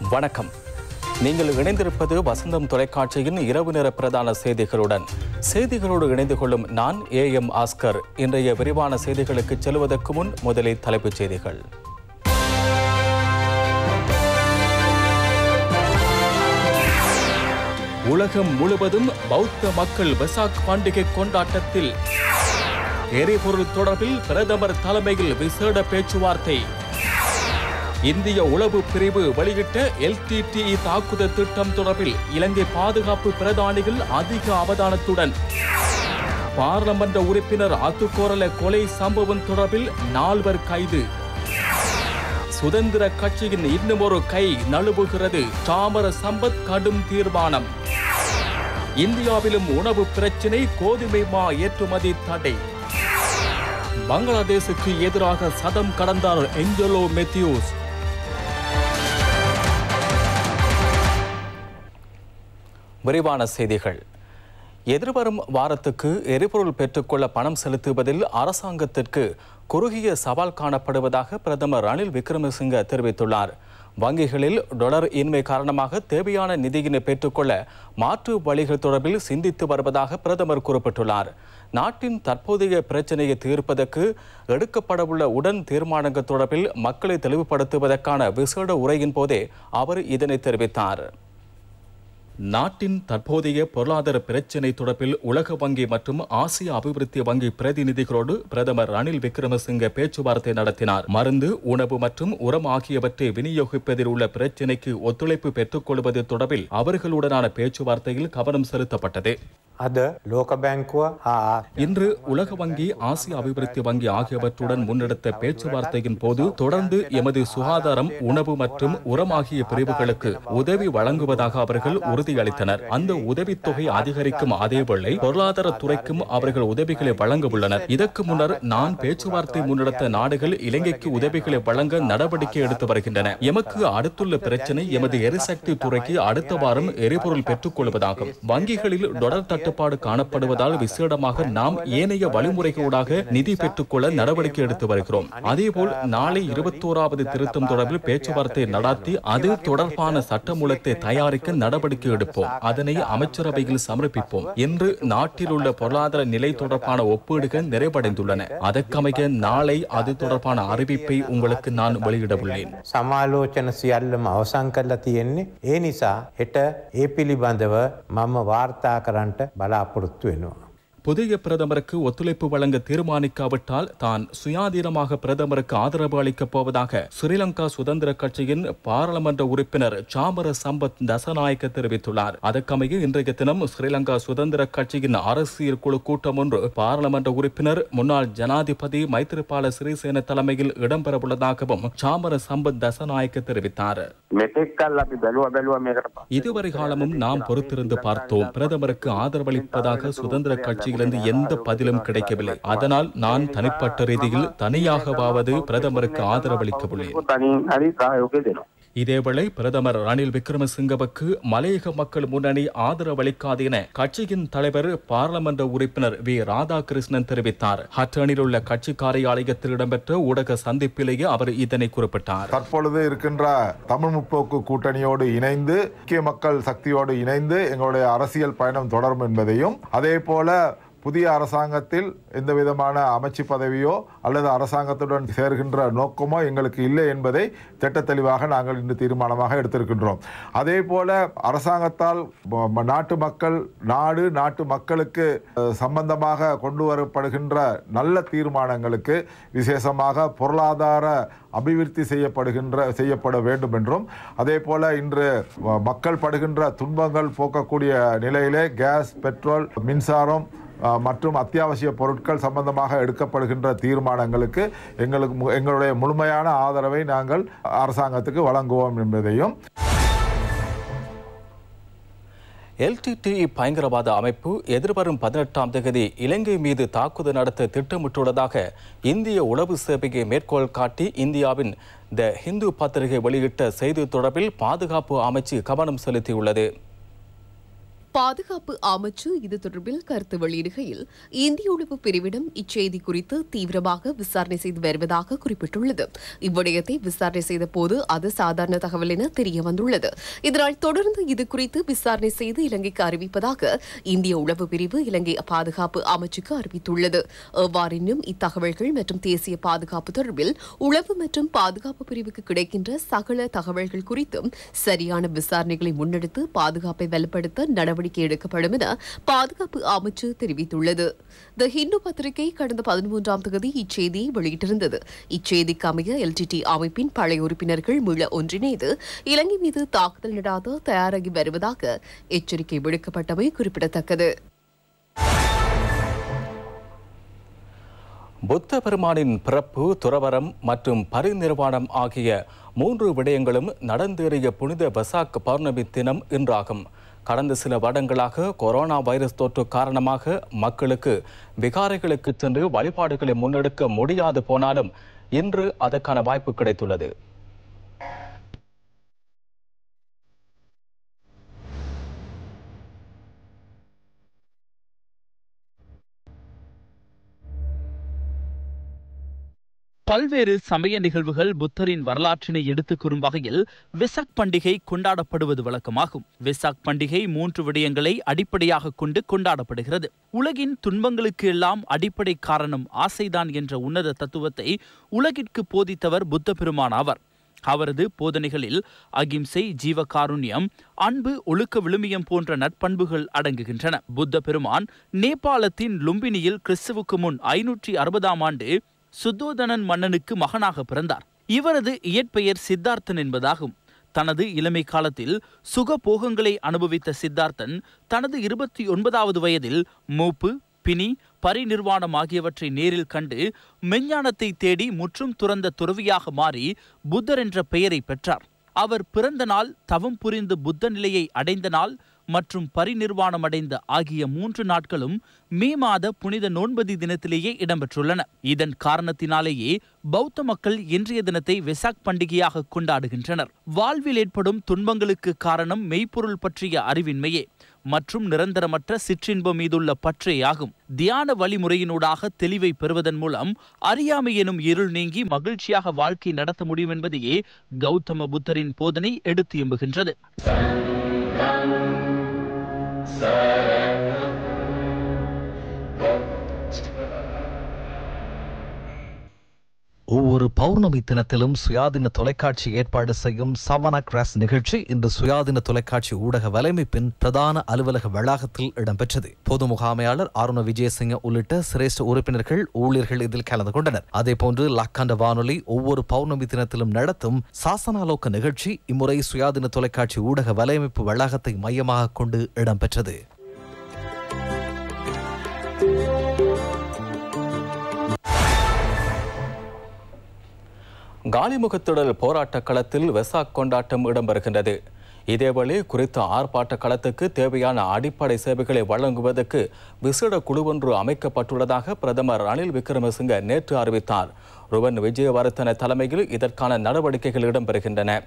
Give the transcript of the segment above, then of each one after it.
வணக்கம். நீங்கள் இணைந்திருப்பது வசந்தம் தொலைக்காட்சியின் இரவு நேர பிரதான செய்திகளுடன். செய்திகளோடு இணைந்து கொள்ளும் நான் AM ஆஸ்கர். இன்றைய விரிவான செய்திகளுக்கு செல்வதற்கு முன் முதலில் தலைப்புச் செய்திகள். உலகம் முழுவதும் பௌத்த மக்கள் வெசாக் பண்டிகை கொண்டாட்டத்தில் எரிபொருள் தொடர்பில் பிரதமர் தலைமையில் விசேட பேச்சுவார்த்தை. இந்திய உளவு பிரிவு வெளியிட்ட LTTE தாக்குதல் திட்டம் தொடர்பில் இலங்கை பாதுகாப்பு பிரதானிகள் அதிக அவதானத்துடன். பாராளுமன்ற உறுப்பினர் அத்துக்கோரல கொலை சம்பவம் தொடர்பில் 4 கைது. சுதந்திர கட்சியின் இன்னுமொரு கை நழுவுகிறது. சாமர சம்பத் கடும் தீர்மானம். இந்தியாவிலும் உணவு பிரச்சினை, கோதுமை மா ஏற்றுமதி தடை. பங்களாதேசுக்கு எதிராக சதம் கடந்தார் ஏஞ்சலோ மெத்யூஸ். விரிவான செய்திகள். எதிர்வரும் வாரத்துக்கு எரிபொருள் பெற்றுக்கொள்ள பணம் செலுத்துவதில் அரசாங்கத்திற்கு குறுகிய சவால் காணப்படுவதாக பிரதமர் ரணில் விக்ரமசிங்க தெரிவித்துள்ளார். வங்கிகளில் டொலர் இன்மை காரணமாக தேவையான நிதியினை பெற்றுக்கொள்ள மாற்று வழிகள் தொடர்பில் சிந்தித்து வருவதாக பிரதமர் குறிப்பிட்டுள்ளார். நாட்டின் தற்போதைய பிரச்சினையை தீர்ப்பதற்கு எடுக்கப்படவுள்ள உடன் தீர்மானங்கள் தொடர்பில் மக்களை தெளிவுபடுத்துவதற்கான விசேட உரையின் போதே அவர் இதனை தெரிவித்தார். நாட்டின் தற்போதைய பொருளாதார பிரச்சினை தொடர்பில் உலக வங்கி மற்றும் ஆசிய அபிவிருத்தி வங்கி பிரதிநிதிகளோடு பிரதமர் ரணில் விக்ரமசிங்க பேச்சுவார்த்தை நடத்தினார். மருந்து, உணவு மற்றும் உரம் ஆகியவற்றை விநியோகிப்பதில் உள்ள பிரச்சினைக்கு ஒத்துழைப்பு பெற்றுக் கொள்வது தொடர்பில் அவர்களுடனான பேச்சுவார்த்தையில் கவனம் செலுத்தப்பட்டது. இன்று உலக வங்கி, ஆசிய அபிவிருத்தி வங்கி ஆகியவற்றுடன் முன்னெடுத்த பேச்சுவார்த்தையின் போது தொடர்ந்து எமது சுகாதாரம், உணவு மற்றும் உரம் ஆகிய பிரிவுகளுக்கு உதவி வழங்குவதாக அவர்கள் உறுதியளித்தனர். அந்த உதவித்தொகை அதிகரிக்கும் அதேவேளை பொருளாதார துறைக்கும் அவர்கள் உதவிகளை வழங்க உள்ளனர். இதற்கு முன்னர் நான் பேச்சுவார்த்தை முன்னெடுத்த நாடுகள் இலங்கைக்கு உதவிகளை வழங்க நடவடிக்கை எடுத்து வருகின்றன. எமக்கு அடுத்துள்ள பிரச்சினை எமது எரிசக்தி துறைக்கு அடுத்த வாரம் எரிபொருள் பெற்றுக் கொள்வதாகும். வங்கிகளில் டொலர் தட்டுப்பாடு காணப்படுவதால் விசேடமாக நாம் ஏனைய வழிமுறைகளூடாக நிதி பெற்றுக்கொள்ள நடவடிக்கை எடுத்து வருகிறோம். அதேபோல் நாளை 21வது திருத்தம் தொடர்பில் பேச்சுவார்த்தை நடத்தி அது தொடர்பான சட்டமூலத்தை தயாரிக்க நடவடிக்கை எடுப்போம். அதனை அமைச்சரவையில் சமர்ப்பிப்போம். இன்று நாட்டில் உள்ள பொருளாதார நிலை தொடர்பான ஒப்பீடுகள் நிறைவடைந்துள்ளன. அதற்கமைய நாளை அது தொடர்பான அறிவிப்பை உங்களுக்கு நான் வெளியிட உள்ளேன். සමාලෝචන සියල්ලම අවසන් කරලා තියෙන්නේ. ඒ නිසා හෙට ඒ පිළිබඳව මම වාර්තා කරන්නට බලාපොරොත්තු වෙනවා. புதிய பிரதமருக்கு ஒத்துழைப்பு வழங்க தீர்மானிக்காவிட்டால் தான் சுயாதீனமாக பிரதமருக்கு ஆதரவு அளிக்கப் போவதாக ஸ்ரீலங்கா சுதந்திர கட்சியின் பாராளுமன்ற உறுப்பினர் சாமர சம்பத் தசநாயக்க தெரிவித்துள்ளார். அதற்கமைய இன்றைய தினம் ஸ்ரீலங்கா சுதந்திர கட்சியின் அரசியல் குழு கூட்டம் ஒன்று பாராளுமன்ற உறுப்பினர் முன்னாள் ஜனாதிபதி மைத்ரிபால சிறிசேன தலைமையில் இடம்பெறவுள்ளதாகவும் சாமர சம்பத் தசநாயக்க தெரிவித்தார். இதுவரை காலமும் நாம் பொறுத்திருந்து பார்த்தோம். பிரதமருக்கு ஆதரவளிப்பதாக சுதந்திர கட்சி எந்த பதிலும் கிடைக்கவில்லை. அதனால் நான் தனிப்பட்ட ரீதியில் தனியாகவாவது பிரதமருக்கு ஆதரவளிக்க உள்ளேன். இதேவேளை பிரதமர் ரணில் விக்ரமசிங்கவுக்கு மலையக மக்கள் முன்னணி ஆதரவளிக்காது என கட்சியின் தலைவர் பாராளுமன்ற உறுப்பினர் வி. ராதாகிருஷ்ணன் தெரிவித்தார். ஹட்டனில் உள்ள கட்சி காரியாலயத்தில் இடம்பெற்ற ஊடக சந்திப்பிலேயே அவர் இதனை குறிப்பிட்டார். தற்பொழுது இருக்கின்ற தமிழ் முற்போக்கு கூட்டணியோடு இணைந்து, ஐக்கிய மக்கள் சக்தியோடு இணைந்து எங்களுடைய அரசியல் பயணம் தொடரும் என்பதையும், அதே போல புதிய அரசாங்கத்தில் எந்த விதமான அமைச்சு பதவியோ அல்லது அரசாங்கத்துடன் சேர்கின்ற நோக்கமோ எங்களுக்கு இல்லை என்பதை திட்ட தெளிவாக நாங்கள் இன்று தீர்மானமாக எடுத்திருக்கின்றோம். அதே போல அரசாங்கத்தால் நாட்டு மக்களுக்கு சம்பந்தமாக கொண்டு வரப்படுகின்ற நல்ல தீர்மானங்களுக்கு, விசேஷமாக பொருளாதார அபிவிருத்தி செய்யப்பட வேண்டும் என்றும், அதே போல இன்று மக்கள் படுகின்ற துன்பங்கள் போக்கக்கூடிய நிலையிலே கேஸ், பெட்ரோல், மின்சாரம் மற்றும் அத்தியாவசிய பொருட்கள் சம்பந்தமாக எடுக்கப்படுகின்ற தீர்மானங்களுக்கு எங்களுடைய முழுமையான ஆதரவை நாங்கள் அரசாங்கத்துக்கு வழங்குவோம் என்பதையும். LTTE பயங்கரவாத அமைப்பு எதிர்வரும் 18ஆம் தேதி இலங்கை மீது தாக்குதல் நடத்த திட்டமிட்டுள்ளதாக இந்திய உளவு சேவையை மேற்கோள் காட்டி இந்தியாவின் த ஹிந்து பத்திரிகை வெளியிட்ட செய்தி தொடர்பில் பாதுகாப்பு அமைச்சு கவனம் செலுத்தியுள்ளது. பாதுகாப்பு அமைச்சு இது தொடர்பில் கருத்து வெளியிடுகையில் இந்திய உளவு பிரிவிடம் இச்செய்தி குறித்து தீவிரமாக விசாரணை செய்து வருவதாக குறிப்பிட்டுள்ளது. இவ்விடயத்தை விசாரணை செய்த போது அது சாதாரண தகவல் என தெரிய வந்துள்ளது. இதனால் தொடர்ந்து இது குறித்து விசாரணை செய்து இலங்கைக்கு அறிவிப்பதாக இந்திய உளவு பிரிவு இலங்கை பாதுகாப்பு அமைச்சுக்கு அறிவித்துள்ளது. எவ்வாறெனினும் இத்தகவல்கள் மற்றும் தேசிய பாதுகாப்பு தொடர்பில் உளவு மற்றும் பாதுகாப்பு பிரிவுக்கு கிடைக்கின்ற சகல தகவல்கள் குறித்தும் சரியான விசாரணைகளை முன்னெடுத்து பாதுகாப்பை வலுப்படுத்த நடவடிக்கை எடுக்கப்படும் என பாதுகாப்பு அமைச்சு தெரிவித்துள்ளது. தி ஹிந்து பத்திரிகை கடந்த 13ஆம் தேதி இச்செய்தியை வெளியிட்டிருந்தது. இச்செய்திக்கு அமைய எல்டிடி அமைப்பின் பழைய உறுப்பினர்கள் மீள ஒன்றிணைந்து இலங்கை மீது தாக்குதல் நடாத்த தயாராகி வருவதாக எச்சரிக்கை விடுக்கப்பட்டமை குறிப்பிடத்தக்கது. புத்த பெருமானின் பிறப்பு, துறவரம் மற்றும் பரிநிர்வாணம் ஆகிய 3 விடயங்களும் நடந்தேறிய புனித வெசாக் பௌர்ணமி தினம் இன்றாகும். கடந்த சில வருடங்களாக கொரோனா வைரஸ் தொற்று காரணமாக மக்களுக்கு விகாரைகளுக்கு சென்று வழிபாடுகளை முன்னெடுக்க முடியாது போனாலும் இன்று அதற்கான வாய்ப்பு கிடைத்துள்ளது. பல்வேறு சமய நிகழ்வுகள் புத்தரின் வரலாற்றினை எடுத்துக் கூறும் வகையில் வெசாக் பண்டிகை கொண்டாடப்படுவது வழக்கமாகும். வெசாக் பண்டிகை 3 விடயங்களை அடிப்படையாக கொண்டு கொண்டாடப்படுகிறது. உலகின் துன்பங்களுக்கு எல்லாம் அடிப்படை காரணம் ஆசைதான் என்ற உன்னத தத்துவத்தை உலகிற்கு போதித்தவர் புத்த பெருமான் ஆவார். அவரது போதனைகளில் அகிம்சை, ஜீவகாருண்யம், அன்பு, ஒழுக்க விழுமியம் போன்ற நற்பண்புகள் அடங்குகின்றன. புத்த பெருமான் நேபாளத்தின் லும்பினியில் கிறிஸ்துவுக்கு முன் 560ஆம் ஆண்டு சுத்தோதனன் மன்னனுக்கு மகனாக பிறந்தார். இவரது இயற்பெயர் சித்தார்த்தன் என்பதாகும். தனது இளமை காலத்தில் சுக போகங்களை அனுபவித்த சித்தார்த்தன் தனது 29வது வயதில் மூப்பு, பிணி, பரிநிர்வாணம் ஆகியவற்றை நேரில் கண்டு மெஞ்ஞானத்தை தேடி முற்றும் துறந்த துறவியாக மாறி புத்தர் என்ற பெயரை பெற்றார். அவர் பிறந்த நாள், தவம் புரிந்து புத்த நிலையை அடைந்த நாள் மற்றும் பரிநிர்வாணம் அடைந்த ஆகிய 3 நாட்களும் மே மாத புனித நோன்பதி தினத்திலேயே இடம்பெற்றுள்ளன. இதன் காரணத்தினாலேயே பௌத்த மக்கள் இன்றைய தினத்தை வெசாக் பண்டிகையாக கொண்டாடுகின்றனர். வாழ்வில் ஏற்படும் துன்பங்களுக்கு காரணம் மெய்ப்பொருள் பற்றிய அறிவின்மையே மற்றும் நிரந்தரமற்ற சிற்றின்பம் மீதுள்ள பற்றே ஆகும். தியான வழிமுறையினூடாக தெளிவை பெறுவதன் மூலம் அறியாமை எனும் இருள் நீங்கி மகிழ்ச்சியாக வாழ்க்கை நடத்த முடியும் என்பதையே கௌதம புத்தரின் போதனை எடுத்து எம்புகின்றது. ஒவ்வொரு பௌர்ணமி தினத்திலும் சுயாதீன தொலைக்காட்சி ஏற்பாடு செய்யும் சவனா கிராஸ் நிகழ்ச்சி இன்று சுயாதீன தொலைக்காட்சி ஊடக வலையமைப்பின் பிரதான அலுவலக வளாகத்தில் இடம்பெற்றது. பொது முகாமையாளர் அருண விஜயசிங்க உள்ளிட்ட சிரேஷ்ட உறுப்பினர்கள், ஊழியர்கள் இதில் கலந்து கொண்டனர். அதேபோன்று லக்காண்ட வானொலி ஒவ்வொரு பௌர்ணமி தினத்திலும் நடத்தும் சாசனாலோக நிகழ்ச்சி இம்முறை சுயாதீன தொலைக்காட்சி ஊடக வலையமைப்பு வளாகத்தை மையமாக கொண்டு இடம்பெற்றது. காலிமுகத்திடல் போராட்ட களத்தில் வெசாக் கொண்டாட்டம் இடம்பெறுகின்றது. இதேவேளை குறித்த ஆர்ப்பாட்ட களத்துக்கு தேவையான அடிப்படை சேவைகளை வழங்குவதற்கு விசேட குழு ஒன்று அமைக்கப்பட்டுள்ளதாக பிரதமர் ரணில் விக்ரமசிங்க நேற்று அறிவித்தார். ருவன் விஜயவர்தன தலைமையில் இதற்கான நடவடிக்கைகள் இடம்பெறுகின்றன.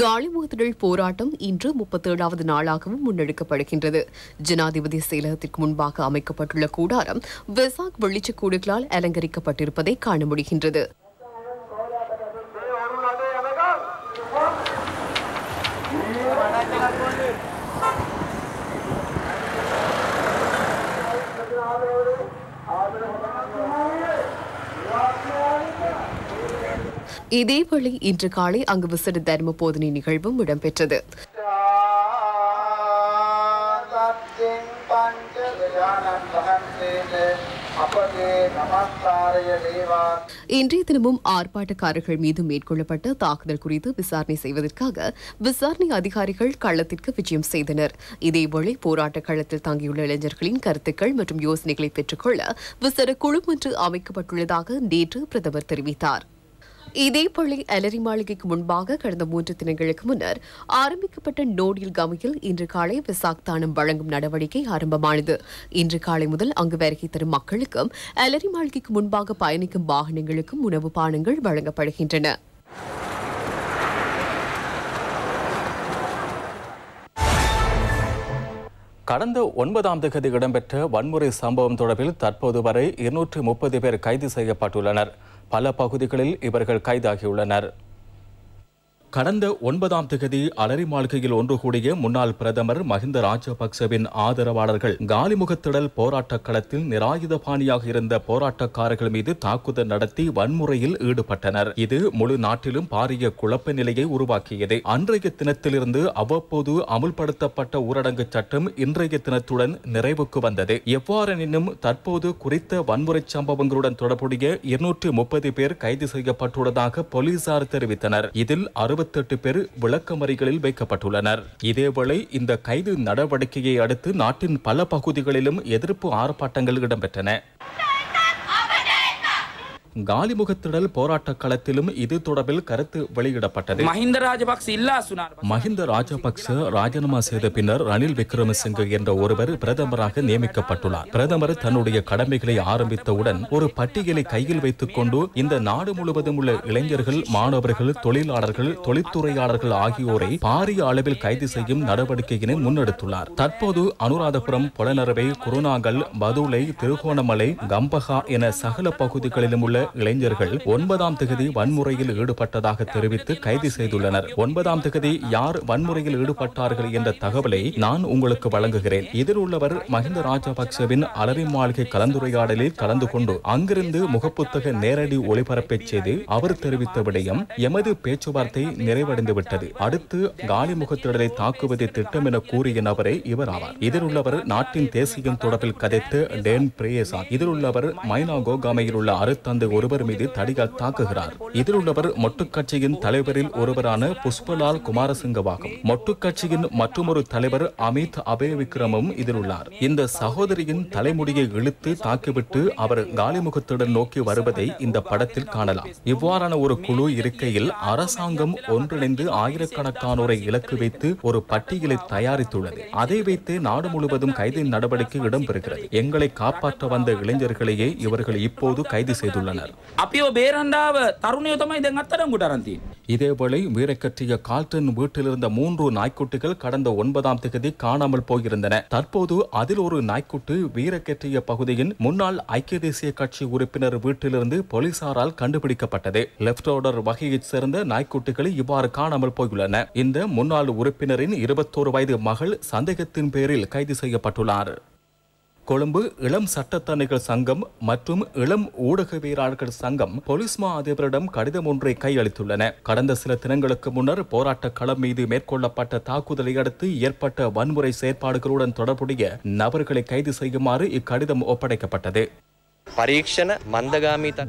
காலிமுகத்திடல் போராட்டம் இன்று 37வது நாளாகவும் முன்னெடுக்கப்படுகின்றது. ஜனாதிபதி செயலகத்திற்கு முன்பாக அமைக்கப்பட்டுள்ள கூடாரம் வெசாக் வெளிச்சக்கூடுகளால் அலங்கரிக்கப்பட்டிருப்பதை காண முடிகின்றது. இதேவேளை இன்று காலை அங்கு விசேட தர்ம போதனை நிகழ்வும் இடம்பெற்றது. இன்றைய தினமும் ஆர்ப்பாட்டக்காரர்கள் மீது மேற்கொள்ளப்பட்ட தாக்குதல் குறித்து விசாரணை செய்வதற்காக விசாரணை அதிகாரிகள் களத்திற்கு விஜயம் செய்தனர். இதேவேளை போராட்ட களத்தில் தங்கியுள்ள இளைஞர்களின் கருத்துக்கள் மற்றும் யோசனைகளை பெற்றுக்கொள்ள விசேட குழு ஒன்று அமைக்கப்பட்டுள்ளதாக நேற்று பிரதமர் தெரிவித்தார். இதேபோல அலரி மாளிகைக்கு முன்பாக கடந்த 3 தினங்களுக்கு முன்னர் ஆரம்பிக்கப்பட்ட நோடில் கமையில் இன்று காலை விசாக் தானம் வழங்கும் நடவடிக்கை ஆரம்பமானது. இன்று காலை முதல் அங்கு வருகை தரும் மக்களுக்கும் அலரி மாளிகைக்கு முன்பாக பயணிக்கும் வாகனங்களுக்கும் உணவு பானங்கள் வழங்கப்படுகின்றன. கடந்த 9ஆம் தேதி இடம்பெற்ற வன்முறை சம்பவம் தொடர்பில் தற்போது வரை 230 பேர் கைது செய்யப்பட்டுள்ளனர். பல பகுதிகளில் இவர்கள் கைதாகியுள்ளனர். கடந்த 9ஆம் தேதி அலரி மாளிகையில் ஒன்று கூடிய முன்னாள் பிரதமர் மஹிந்த ராஜபக்சவின் ஆதரவாளர்கள் காலிமுகத்திடல் போராட்ட களத்தில் நிராயுதபாணியாக இருந்த போராட்டக்காரர்கள் மீது தாக்குதல் நடத்தி வன்முறையில் ஈடுபட்டனர். இது முழு நாட்டிலும் பாரிய குழப்ப நிலையை உருவாக்கியது. அன்றைய தினத்திலிருந்து அவ்வப்போது அமுல்படுத்தப்பட்ட ஊரடங்கு சட்டம் இன்றைய தினத்துடன் நிறைவுக்கு வந்தது. எவ்வாறெனினும் தற்போது குறித்த வன்முறை சம்பவங்களுடன் தொடர்புடைய 230 பேர் கைது செய்யப்பட்டுள்ளதாக போலீசார் தெரிவித்தனர். இதில் 68 பேர் விளக்கமறிகளில் வைக்கப்பட்டுள்ளனர். இதேவேளை இந்த கைது நடவடிக்கையை அடுத்து நாட்டின் பல பகுதிகளிலும் எதிர்ப்பு ஆர்ப்பாட்டங்கள் இடம்பெற்றன. காலிமுகத்திடல் போராட்ட களத்திலும் இது தொடர்பில் கருத்து வெளியிடப்பட்டது. மஹிந்த ராஜபக்ச ராஜினாமா செய்த பின்னர் ரணில் விக்ரமசிங்கே என்ற ஒருவர் பிரதமராக நியமிக்கப்பட்டுள்ளார். பிரதமர் தன்னுடைய கடமைகளை ஆரம்பித்தவுடன் ஒரு பட்டியலை கையில் வைத்துக் கொண்டு இந்த நாடு முழுவதும் உள்ள இளைஞர்கள், மாணவர்கள், தொழிலாளர்கள், தொழில்துறையாளர்கள் ஆகியோரை பாரிய அளவில் கைது செய்யும் நடவடிக்கையினை முன்னெடுத்துள்ளார். தற்போது அனுராதபுரம், பொலனறுவை, குருநாகல், பதுளை, திருகோணமலை, கம்பஹா என சகல பகுதிகளிலும் உள்ள இளைஞர்கள் 9ஆம் தேதி வன்முறையில் ஈடுபட்டதாக தெரிவித்து கைது செய்துள்ளனர். 9ஆம் தேதி யார் வன்முறையில் ஈடுபட்டார்கள் என்ற தகவலை நான் உங்களுக்கு வழங்குகிறேன். இதில் உள்ளவர் மஹிந்த ராஜபக்சவின் அலரி மாளிகை கலந்துரையாடலில் கலந்து கொண்டு அங்கிருந்து முகப்புத்தக நேரடி ஒளிபரப்பை செய்து அவர் தெரிவித்த விடயம் எமது பேச்சுவார்த்தை நிறைவடைந்துவிட்டது. அடுத்து காலிமுகத்திடலை தாக்குவதை திட்டம் என கூறிய நபரே இவர் ஆவார். இதில் உள்ளவர் நாட்டின் தேசியம் தொடர்பில் கதைத்த டேன் பிரேயசான். இதில் உள்ளவர் மைனா கோகாமையில் உள்ள அருத்தந்தை ஒருவர் மீது தடியால் தாக்குகிறார். இதில் உள்ளவர் மொட்டு கட்சியின் தலைவரில் ஒருவரான புஷ்பலால் குமாரசிங்கவாகும். மொட்டு கட்சியின் மற்றொரு தலைவர் அமித் அபேவிக்ரமும் இதில் உள்ளார். இந்த சகோதரியின் தலைமுடியை இழுத்து தாக்கிவிட்டு அவர் காலிமுகத்துடன் நோக்கி வருவதை இந்த படத்தில் காணலாம். இவ்வாறான ஒரு குழு இருக்கையில் அரசாங்கம் ஒன்றிணைந்து ஆயிரக்கணக்கானோரை இலக்கு வைத்து ஒரு பட்டியலை தயாரித்துள்ளது. அதை வைத்து நாடு முழுவதும் கைது நடவடிக்கை இடம்பெறுகிறது. எங்களை காப்பாற்ற வந்த இளைஞர்களையே இவர்கள் இப்போது கைது செய்துள்ளனர். இதேவேளை வீரக்கற்றிய கால்டன் வீட்டிலிருந்த 3 நாய்க்குட்டிகள் கடந்த 9ஆம் தேதி காணாமல் போயிருந்தன. தற்போது அதில் ஒரு நாய்க்குட்டி வீரக்கற்றிய பகுதியின் முன்னாள் ஐக்கிய தேசிய கட்சி உறுப்பினர் வீட்டிலிருந்து போலீசாரால் கண்டுபிடிக்கப்பட்டது. லெப்ட் ஆர்டர் வகையைச் சேர்ந்த நாய்க்குட்டிகள் இவ்வாறு காணாமல் போயுள்ளன. இந்த முன்னாள் உறுப்பினரின் 21 வயது மகள் சந்தேகத்தின் பேரில் கைது செய்யப்பட்டுள்ளார். கொழும்பு இளம் சட்டத்தரணிகள் சங்கம் மற்றும் இளம் ஊடகவியலாளர்கள் சங்கம் போலீஸ் மா அதிபரிடம் கடிதம் ஒன்றை கையளித்துள்ளன. கடந்த சில தினங்களுக்கு முன்னர் போராட்ட களம் மீது மேற்கொள்ளப்பட்ட தாக்குதலை அடுத்து ஏற்பட்ட வன்முறை செயற்பாடுகளுடன் தொடர்புடைய நபர்களை கைது செய்யுமாறு இக்கடிதம் ஒப்படைக்கப்பட்டது.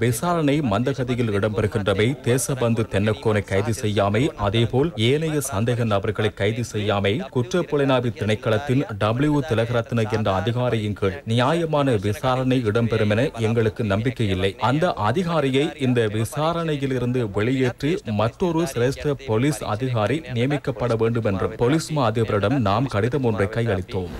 விசாரணை மந்தகதியில் இடம்பெறுகின்றவை. தேசபந்து தென்னக்கோனை கைது செய்யாமை, அதேபோல் ஏனைய சந்தேக நபர்களை கைது செய்யாமை குற்றப்புலனாய்வு திணைக்களத்தின் W திலகரத்ன என்ற அதிகாரியின் கீழ் நியாயமான விசாரணை இடம்பெறும் என எங்களுக்கு நம்பிக்கை இல்லை. அந்த அதிகாரியை இந்த விசாரணையில் இருந்து வெளியேற்றி மற்றொரு சிரேஷ்ட போலீஸ் அதிகாரி நியமிக்கப்பட வேண்டும் என்றும் போலீஸ் மா அதிபரிடம் நாம் கடிதம் ஒன்றை கையளித்தோம்.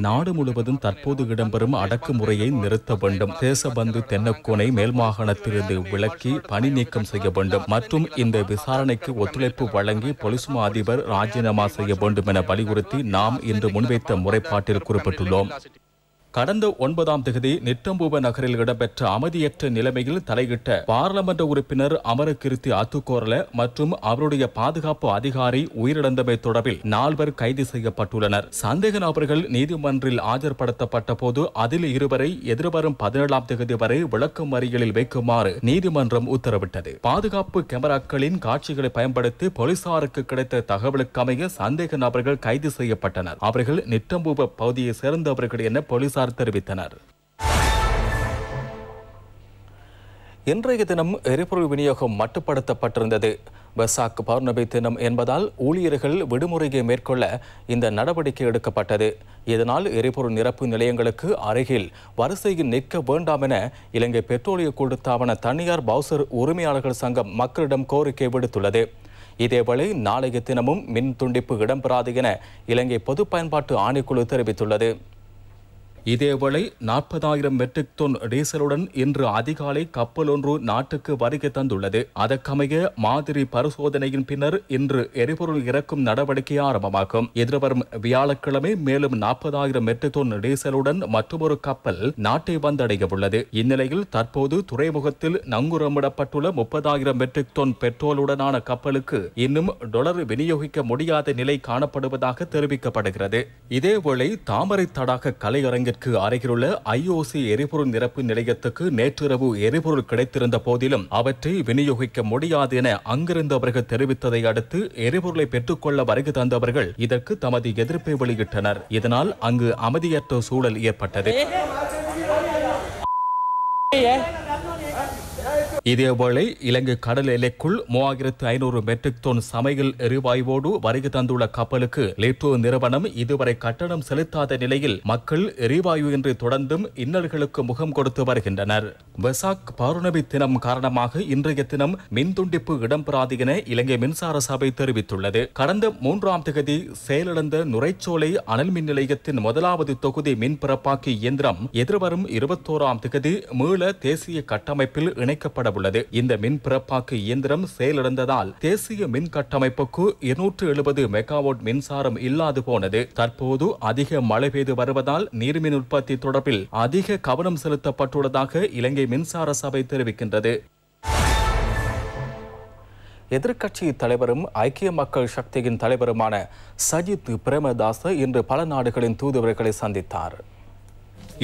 நாடு முழுவதும் தற்போது இடம்பெறும் அடக்குமுறையை நிறுத்த வேண்டும். தேசபந்து தென்னக்கோனை மேல் மாகாணத்திலிருந்து விலக்கி பணி நீக்கம் செய்ய வேண்டும் மற்றும் இந்த விசாரணைக்கு ஒத்துழைப்பு வழங்கி போலீஸ் மா அதிபர் ராஜினாமா செய்ய வேண்டும் என வலியுறுத்தி நாம் இன்று முன்வைத்த முறைப்பாட்டில் குறிப்பிட்டுள்ளோம். கடந்த 9ஆம் தேதி நிட்டம்புவ நகரில் இடம்பெற்ற அமைதியற்ற நிலைமையில் தலையிட்ட பாராளுமன்ற உறுப்பினர் அமரகிருத்தி அத்துக்கோரல மற்றும் அவருடைய பாதுகாப்பு அதிகாரி உயிரிழந்தமை தொடர்பில் 4 பேர் கைது செய்யப்பட்டுள்ளனர். சந்தேக நபர்கள் நீதிமன்றில் ஆஜர்படுத்தப்பட்ட போது அதில் 2 பேரை எதிர்வரும் 17ஆம் தேதி வரை விளக்கமறியலில் வைக்குமாறு நீதிமன்றம் உத்தரவிட்டது. பாதுகாப்பு கேமராக்களின் காட்சிகளை பயன்படுத்தி போலீசாருக்கு கிடைத்த தகவலுக்கு அமைய சந்தேக நபர்கள் கைது செய்யப்பட்டனர். அவர்கள் நிட்டம்புவ பகுதியை சேர்ந்தவர்கள் என போலீசார் போலீசார் தெரிவித்தனர். இன்றைய தினம் எரிபொருள் விநியோகம் மட்டுப்படுத்தப்பட்டிருந்தது. வெசாக் பௌர்ணமி தினம் என்பதால் ஊழியர்கள் விடுமுறையை மேற்கொள்ள இந்த நடவடிக்கை எடுக்கப்பட்டது. இதனால் எரிபொருள் நிரப்பு நிலையங்களுக்கு அருகில் வரிசையில் நிற்க வேண்டாம் என இலங்கை பெட்ரோலிய கூட்டுத்தாபன தனியார் பவுசர் உரிமையாளர்கள் சங்கம் மக்களிடம் கோரிக்கை விடுத்துள்ளது. இதேவேளை நாளைய தினமும் மின் துண்டிப்பு இடம்பெறாது என இலங்கை பொது பயன்பாட்டு ஆணைக்குழு தெரிவித்துள்ளது. இதேவேளை 40,000 மெட்ரிக் டன் டீசலுடன் இன்று அதிகாலை கப்பல் ஒன்று நாட்டுக்கு வருகை தந்துள்ளது. அதற்கமைய மாதிரி பரிசோதனையின் பின்னர் இன்று எரிபொருள் இறக்கும் நடவடிக்கை ஆரம்பமாகும். எதிர்வரும் வியாழக்கிழமை மேலும் 40,000 மெட்ரிக் டன் டீசலுடன் மற்றொரு கப்பல் நாட்டை வந்தடைய உள்ளது. இந்நிலையில் தற்போது துறைமுகத்தில் நங்கூரமிடப்பட்டுள்ள 30,000 மெட்ரிக் டன் பெட்ரோலுடனான கப்பலுக்கு இன்னும் டாலர் விநியோகிக்க முடியாத நிலை காணப்படுவதாக தெரிவிக்கப்படுகிறது. இதேவேளை தாமரை தடாக கலையரங்கிற்கு அருகிலுள்ள IOC எரிபொருள் நிரப்பு நிலையத்துக்கு நேற்றிரவு எரிபொருள் கிடைத்திருந்த போதிலும் அவற்றை விநியோகிக்க முடியாது என அங்கிருந்தவர்கள் தெரிவித்ததை அடுத்து எரிபொருளை பெற்றுக்கொள்ள வருகை தந்தவர்கள் இதற்கு தமது எதிர்ப்பை வெளியிட்டனர். இதனால் அங்கு அமைதியற்ற சூழல் ஏற்பட்டது. இதேவேளை இலங்கை கடல் எல்லைக்குள் 3,500 மெட்ரிக் டன் சமையல் எரிவாயுவோடு வருகை தந்துள்ள கப்பலுக்கு லேட்டோ நிறுவனம் இதுவரை கட்டணம் செலுத்தாத நிலையில் மக்கள் எரிவாயு இன்றி தொடர்ந்தும் இன்னல்களுக்கு முகம் கொடுத்து வருகின்றனர். வெசாக் பௌர்ணமி தினம் காரணமாக இன்றைய தினம் மின் துண்டிப்பு இடம்பெறாது என இலங்கை மின்சார சபை தெரிவித்துள்ளது. கடந்த 3ஆம் தேதி செயலிழந்த நுரைச்சோலை அனல் மின் நிலையத்தின் முதலாவது தொகுதி மின் பிறப்பாக்கி இயந்திரம் எதிர்வரும் 21ஆம் தேதி மீள தேசிய கட்டமைப்பில் இணைக்கப்பட உள்ளது. இந்த மின் பிறப்பாக்கு இயந்திரம் செயலிழந்ததால் தேசிய மின் கட்டமைப்புக்கு 270 மெகாவாட் மின்சாரம் இல்லாது போனது. தற்போது அதிக மழை பெய்து வருவதால் நீர்மின் உற்பத்தி தொடர்பில் அதிக கவனம் செலுத்தப்பட்டுள்ளதாக இலங்கை மின்சார சபை தெரிவிக்கின்றது. எதிர்க்கட்சி தலைவரும் ஐக்கிய மக்கள் சக்தியின் தலைவருமான சஜித் பிரேமதாச இன்று பல நாடுகளின் தூதுவர்களை சந்தித்தார்.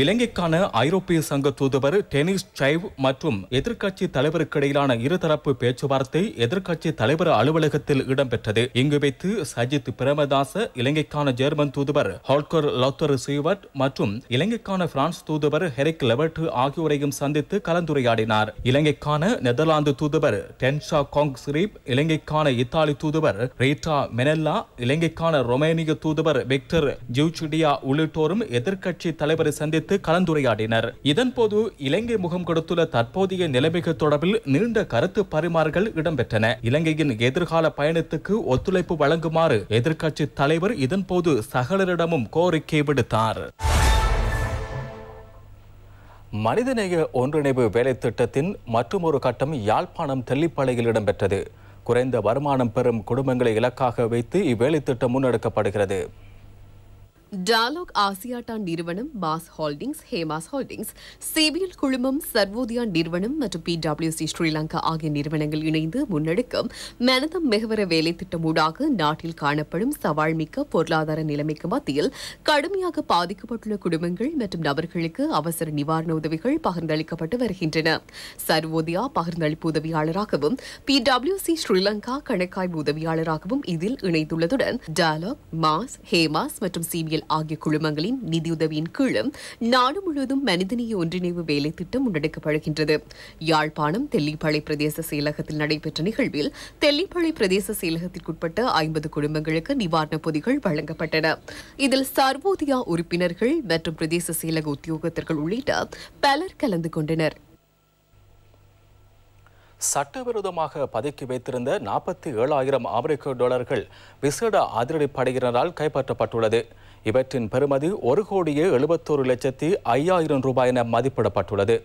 இலங்கைக்கான ஐரோப்பிய சங்க தூதுவர் டெனிஸ் சைவ் மற்றும் எதிர்க்கட்சி தலைவருக்கு இடையிலான இருதரப்பு பேச்சுவார்த்தை எதிர்க்கட்சி தலைவர் அலுவலகத்தில் இடம்பெற்றது. இங்கு வைத்து சஜித் பிரேமதாச இலங்கைக்கான ஜெர்மன் தூதுவர் ஹால்கர் லோத்தர் சீவர்ட் மற்றும் இலங்கைக்கான பிரான்ஸ் தூதுவர் ஹெரிக் லெவர்ட் ஆகியோரையும் சந்தித்து கலந்துரையாடினார். இலங்கைக்கான நெதர்லாந்து தூதுவர் டென்ஷா காங் ஸ்ரீப், இலங்கைக்கான இத்தாலி தூதுவர் ரீட்டா மெனெல்லா, இலங்கைக்கான ரொமேனிய தூதுவர் விக்டர் ஜியூச்சிடியா உள்ளிட்டோரும் எதிர்க்கட்சி தலைவரை சந்தித்து கலந்துரையாடினர். இதன்போது இலங்கை முகம் கொடுத்துள்ள தற்போதைய நிலைமைகள் தொடர்பில் நீண்ட கருத்து பரிமாறல்கள் இடம்பெற்றன. இலங்கையின் எதிர்கால பயணத்துக்கு ஒத்துழைப்பு வழங்குமாறு எதிர்க்கட்சி தலைவர் இதன்போது சகலரிடமும் கோரிக்கை விடுத்தார். மனிதநேய ஒன்றிணைவு வேலை திட்டத்தின் மற்றொரு கட்டம் யாழ்ப்பாணம் தெல்லிப்பளையில் இடம்பெற்றது. குறைந்த வருமானம் பெறும் குடும்பங்களை இலக்காக வைத்து இவ்வேலை திட்டம் முன்னெடுக்கப்படுகிறது. டயலாக் ஆசியாட்டா நிறுவனம், mass holdings, Hema's holdings, CPL குழுமம், சர்வோதயா நிறுவனம் மற்றும் PwC ஸ்ரீலங்கா ஆகிய நிறுவனங்கள் இணைந்து முன்னெடுக்கும் மனதம் மெகவர வேலை திட்டம் ஊடாக நாட்டில் காணப்படும் சவால் மிக்க பொருளாதார நிலைமைக்கு மத்தியில் கடுமையாக பாதிக்கப்பட்டுள்ள குடும்பங்கள் மற்றும் நபர்களுக்கு அவசர நிவாரண உதவிகள் பகிர்ந்தளிக்கப்பட்டு வருகின்றன. சர்வோதயா பகிர்ந்தளிப்பு உதவியாளராகவும் PwC ஸ்ரீலங்கா கணக்காய்வு உதவியாளராகவும் இதில் இணைந்துள்ளதுடன் டயலாக், மாஸ், ஹேமாஸ் மற்றும் சிபிஎல் ஆகிய குழுமங்களின் நிதியுதவியின் கீழும் நாடு முழுவதும் மனிதநேய ஒன்றிணைவு வேலை திட்டம் முன்னெடுக்கப்படுகின்றது. யாழ்ப்பாணம் தெல்லிப்பளை பிரதேச செயலகத்தில் நடைபெற்ற நிகழ்வில் தெல்லிப்பளை பிரதேச செயலகத்திற்குட்பட்ட 50 குடும்பங்களுக்கு நிவாரணப் பொதிகள் வழங்கப்பட்டன. இதில் சர்வோதயா உறுப்பினர்கள் மற்றும் பிரதேச செயலக உத்தியோகத்தர்கள் உள்ளிட்ட பலர் கலந்து கொண்டனர். சட்டவிரோதமாக பதுக்கி வைத்திருந்த 47,000 அமெரிக்க டாலர்கள் விசேட அதிரடிப்படையினரால் கைப்பற்றப்பட்டுள்ளது. இவற்றின் பெறுமதி 1,71,05,000 ரூபாய் என மதிப்பிடப்பட்டுள்ளது.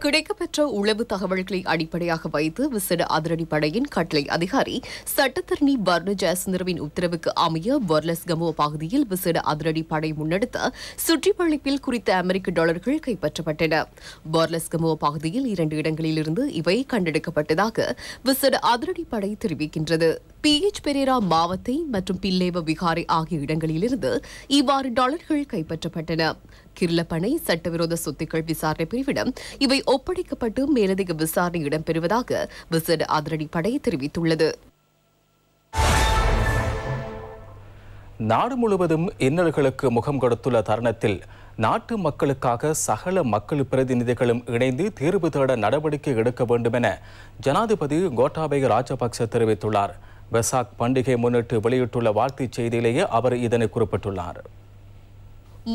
கிடைக்கப்பெற்ற உளவு தகவல்களை அடிப்படையாக வைத்து விசேட அதிரடிப்படையின் கட்டளை அதிகாரி சட்டத்தரணி வர்ண ஜெயசுந்தரவின் உத்தரவுக்கு அமைய வொர்லஸ் கமோ பகுதியில் விசேட அதிரடிப்படை முன்னெடுத்த சுற்றிவளைப்பில் குறித்த அமெரிக்க டாலர்கள் கைப்பற்றப்பட்டன. வொர்லஸ் கமோ பகுதியில் 2 இடங்களிலிருந்து இவை கண்டெடுக்கப்பட்டதாக விசேட அதிரடிப்படை தெரிவிக்கின்றது. PH பெரேரா மாவத்தை மற்றும் பில்லேவ விகாரை ஆகிய இடங்களிலிருந்து இவ்வாறு டாலர்கள் கைப்பற்றப்பட்டன. கிர்லப்பனை சட்டவிரோத சொத்துக்கள் விசாரணை பிரிவிடம் இவை ஒப்படைக்கப்பட்டு மேலதிக விசாரணை இடம்பெறுவதாக விசேட அதிரடிப்படை தெரிவித்துள்ளது. நாடு முழுவதும் இன்னல்களுக்கு முகம் கொடுத்துள்ள தருணத்தில் நாட்டு மக்களுக்காக சகல மக்கள் பிரதிநிதிகளும் இணைந்து தீர்வு தேட நடவடிக்கை எடுக்க வேண்டும் என ஜனாதிபதி கோட்டாபய ராஜபக்ச தெரிவித்துள்ளார். வெசாக் பண்டிகை முன்னிட்டு வெளியிட்டுள்ள வாழ்த்துச் செய்தியிலேயே அவர் இதனை குறிப்பிட்டுள்ளார்.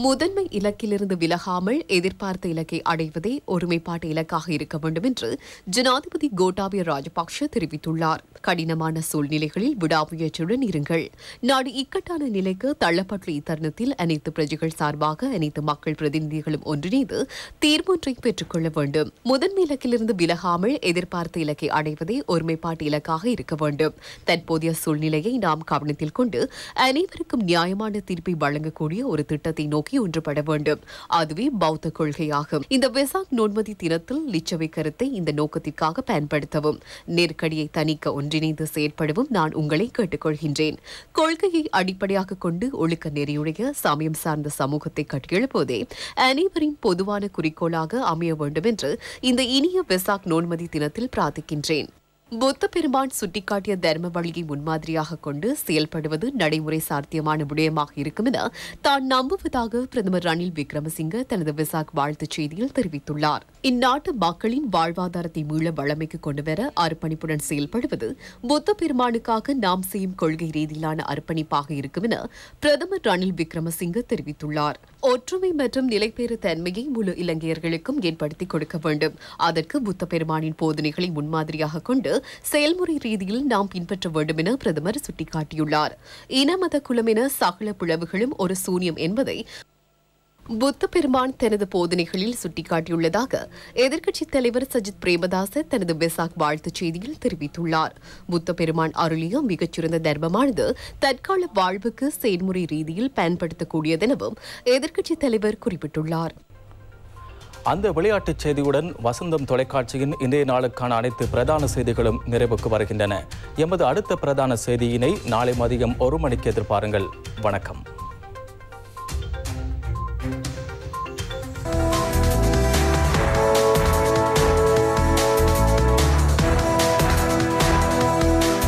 முதன்மை இலக்கிலிருந்து விலகாமல் எதிர்பார்த்த இலக்கை அடைவதே ஒருமைப்பாட்டு இலக்காக இருக்க வேண்டும் என்று ஜனாதிபதி கோட்டாபய ராஜபக்ஷ தெரிவித்துள்ளார். கடினமான சூழ்நிலைகளில் விடாமுயற்சியுடன் இருங்கள். நாடு இக்கட்டான நிலைக்கு தள்ளப்பட்டுள்ள இத்தருணத்தில் அனைத்து பிரஜைகள் சார்பாக அனைத்து மக்கள் பிரதிநிதிகளும் ஒன்றிணைந்து தீர்வொன்றை பெற்றுக் கொள்ள வேண்டும். முதன்மை இலக்கிலிருந்து விலகாமல் எதிர்பார்த்த இலக்கை அடைவதே ஒருமைப்பாட்டு இலக்காக இருக்க வேண்டும். தற்போதைய சூழ்நிலையை நாம் கவனத்தில் கொண்டு அனைவருக்கும் நியாயமான தீர்ப்பை வழங்கக்கூடிய ஒரு திட்டத்தை நோக்கி ஒன்றுபட வேண்டும். அதுவே பௌத்த கொள்கையாகும். இந்த வெசாக் நோன்மதி தினத்தில் லிச்சவை கருத்தை இந்த நோக்கத்திற்காக பயன்படுத்தவும், நெருக்கடியை தணிக்க ஒன்றிணைந்து செயற்படவும் நான் உங்களை கேட்டுக்கொள்கின்றேன். கொள்கையை அடிப்படையாக கொண்டு ஒழுக்க நெறியுடைய சமயம் சார்ந்த சமூகத்தை கட்டியெழுப்புவதே அனைவரின் பொதுவான குறிக்கோளாக அமைய வேண்டும் என்று இந்த இனிய வெசாக் நோன்மதி தினத்தில் பிரார்த்திக்கின்றேன். புத்த பெருமான் சுட்டிக்காட்டிய தர்ம வழியை முன்மாதிரியாக கொண்டு செயல்படுவது நடைமுறை சாத்தியமான விடயமாக இருக்கும் என தான் நம்புவதாக பிரதமர் ரணில் விக்ரமசிங்க தனது வெசாக் வாழ்த்துச் செய்தியில் தெரிவித்துள்ளார். இந்நாட்டு மக்களின் வாழ்வாதாரத்தை மீள வளமைக்கு கொண்டுவர அர்ப்பணிப்புடன் செயல்படுவது புத்த பெருமானுக்காக நாம் செய்யும் கொள்கை ரீதியிலான அர்ப்பணிப்பாக இருக்கும் என பிரதமர் ரணில் விக்ரமசிங்க தெரிவித்துள்ளார். ஒற்றுமை மற்றும் நிலைபெறு தன்மையை முழு இலங்கையர்களுக்கும் ஏற்படுத்திக் கொடுக்க வேண்டும். அதற்கு புத்த பெருமானின் போதனைகளை முன்மாதிரியாக கொண்டு செயல்முறை ரீதியில் நாம் பின்பற்ற வேண்டும் என பிரதமர் சுட்டிக்காட்டியுள்ளார். இனமத குலம் என சகல பிளவுகளும் ஒரு சூன்யம் என்பதை புத்த பெருமான் தனது போதனைகளில் சுட்டிக்காட்டியுள்ளதாக எதிர்க்கட்சித் தலைவர் சஜித் பிரேமதாச தனது வெசாக் வாழ்த்துச் செய்தியில் தெரிவித்துள்ளார். புத்த பெருமான் அருளிய மிகச்சிறந்த தர்மமானது தற்கால வாழ்வுக்கு செயல்முறை ரீதியில் பயன்படுத்தக்கூடியதெனவும் எதிர்க்கட்சித் தலைவர் குறிப்பிட்டுள்ளார். அந்த விளையாட்டுச் செய்தியுடன் வசந்தம் தொலைக்காட்சியின் இன்றைய நாளுக்கான அனைத்து பிரதான செய்திகளும் நிறைவுக்கு வருகின்றன. எமது அடுத்த பிரதான செய்தியினை நாளை மதியம் 1 மணிக்கு எதிர்பாருங்கள். வணக்கம்.